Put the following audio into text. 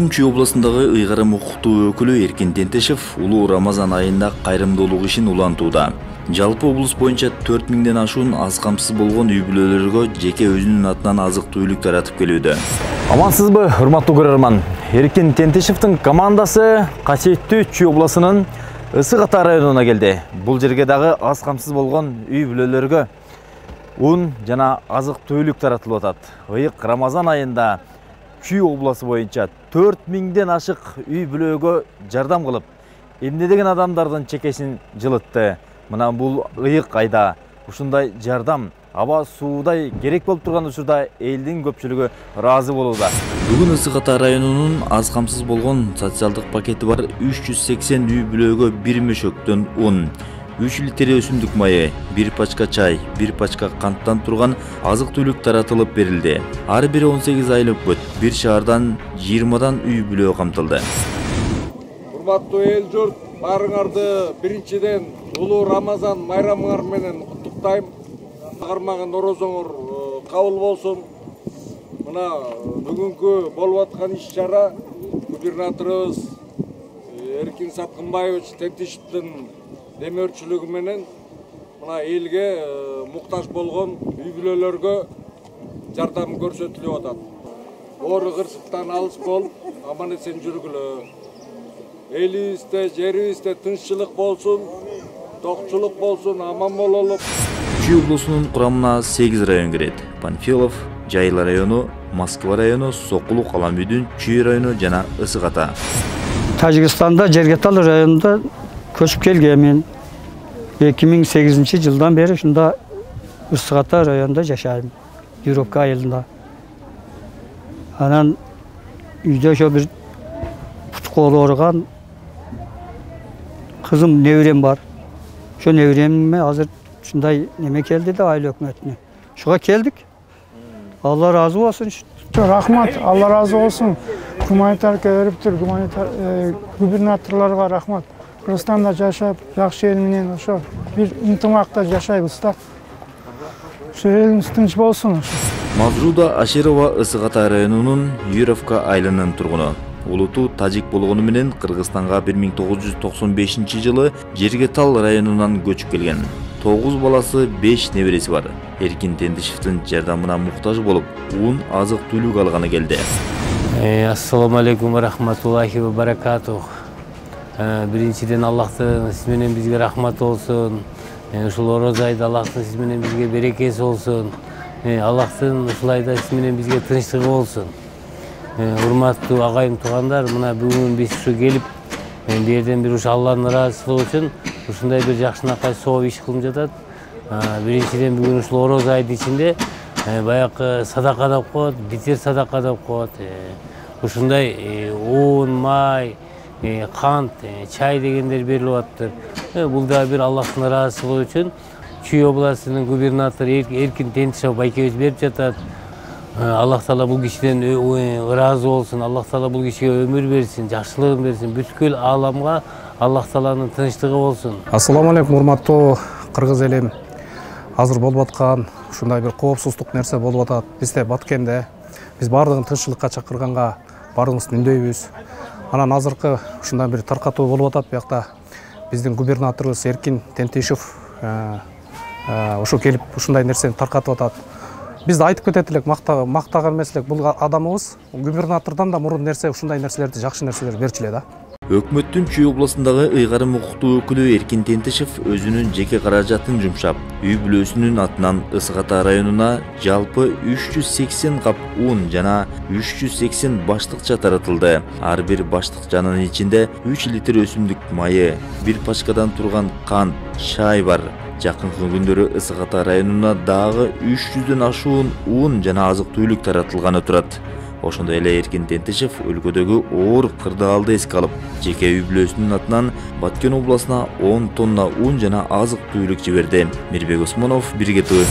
Чүй областындагы ыйгарым укуктуу өкүлү Эркин Тентешев улуу Рамазан айында кайрымдуулук ишин улантууда. Жалпы облус боюнча 4000ден ашуун аз камсыз болгон үй бүлөлөргө жеке өзүнүн атынан азык-түлүк таратып келүүдө. Амансызбы, урматтуу көрөрман. Эркин Тентешевдин командасы касиеттүү Чүй областынын Ысык Ата районуна келди. Бул жерге дагы аз камсыз болгон үй бүлөлөргө ун жана азык-түлүк таратылып атат. Ыйык Рамазан айында Чүй обласы боюнча 4000ден ашык үй бүлөгө жардам кылып, эмнедеген адамдардын чекесин жылытты. Мына бул ыйык айда ушундай жардам аба суудай керек болуп турган учурда элдин көпчүлүгү ыраазы болууда. Бүгүн Ысык Ата районунун аз камсыз болгон социалдык пакети бар 380 үй бүлөгө 1 мөшөктөн ун, 3 литр өсүмдүк майы, 1 пачка чай, 1 пачка канттан турган азык-түлүк таратылып берилди. Ар бири 18 айлык бүт, бир шаардан 20дан үй бүлө камтылды. Урматтуу эл журт, баарыңарды биринчиден улуу Рамазан майрамыңар менен куттуктайм. Кармаган орозоңор кабыл болсун. Мына бүгүнкү болуп аткан иш-чара губернаторубуз Эркин Саткынбаевич Тентешевдин демөөрчүлүгү менен мына элге муктаж болгон үй бүлөлөргө жардам көрсөтүлүп атат. Оору кырсыктан алыс болуп, аман эсен жүргүлө. Элибизде, жерибизде тынччылык болсун, токчулук болсун, аман бололу. Чүй облусунун курамына 8 район кирет. Панфилов, Жайла району, Москва району, Сокулук, Аламүйдүн, Чүй району жана Ысык Ата. Тажикстанда Жергетал районунда көчүп келген мен 2008 жылдан бери ушунда Ысык Ата районунда жашайм. Юровка айылында. Анан үйдө ошо бир путкол ооруган кызым неберем бар. Ошо небереме азыр ушундай неме келди да айыл өкмөтүнө. Ушуга келдик. Алла разы болсун. Рахмат, Алла разы болсун. Гуманитарка өриптүр, губернаторлорго рахмат. Кыргызстанда жашап, жакшы эл менен ошо бир ынтымакта жашайбыз да. Ошо элибиз тынч болсун. Мавжуда Аширова Ысык Ата районунун Юровка айылынын тургуну. Улуту тажик болгону менен Кыргызстанга 1995 жылы Жергетал районунан көчүп келген. 9 баласы, 5 небереси бар. Эркин Тентешевдин жардамына муктаж болуп, ун азык-түлүк алганы келди. Ассаламу алейкум ва рахматуллахи ва баракатух. Биринчиден Аллахтын сиз менен бизге рахмат болсун. Ушул орозо айда Аллахтын сиз менен бизге берекеси болсун. Аллахтын ушулайда сиз менен бизге тынчтыгы болсун. Урматтуу агайым туугандар, мына бүгүн биз ушу келип, берден бир ушу Алланын ыраазычылыгы үчүн ушундай бир жакшынакай сооп иш кылып жатат. Биринчиден бүгүн ушул орозо айдын ичинде баягы садака деп коет, битер садака деп коет. Ушундай ун, май, кант, чай дегендер берилип атыптыр. Бул да бир Аллахтын ыраазычылыгы үчүн Чүй областынын губернатору Эркин Тентешев байкебиз берип жатат. Аллах Таала бул кишиден ыраазы болсун, Аллах Таала бул кишиге өмүр берсин, жакшылыгын берсин, бүткүл ааламга Аллах Тааланын тынчтыгы болсун. Ассаламу алейкум, урматтуу кыргыз элим. Азыр болуп аткан ушундай бир коопсуздук нерсе болуп атат. Бизде Баткенде биз бардыгын тынччылыкка чакырганга бардыгыбыз үндөйбүз. Анан азыркы ушундай бир таркатуу болуп атат биякта. Биздин губернаторубуз Эркин Тентешев ошо келип ушундай нерсени таркатып атат. Бизди айтып кетет элек, мактаган эмес элек, бул адамыбыз губернатордон да мурун ушундай нерселерди, жакшы нерселерди берчү эле да. Өкмөттүн Чүй областындагы ыйгарым укуктуу өкүлү Эркин Тентешев өзүнүн жеке каражатын жумшап, үй бүлөсүнүн атынан Ысык Ата районуна жалпы 380 кап ун жана 380 баштыкча таратылды. Ар бир баштыкчанын ичинде 3 литр өсүмдүк майы, 1 пачкадан турган кант, чай бар. Жакынкы күндөрү Ысык Ата районуна дагы 300дөн ашуун ун жана азык-түлүк таратылганы турат. Ошондой эле Эркин Тентешев өлкөдөгү оор кырдаалды эске алып, жеке үй бүлөсүнүн атынан Баткен областына 10 тонна ун жана азык-түлүк жиберди. Мирбек Осмонов, Бирге ТВ.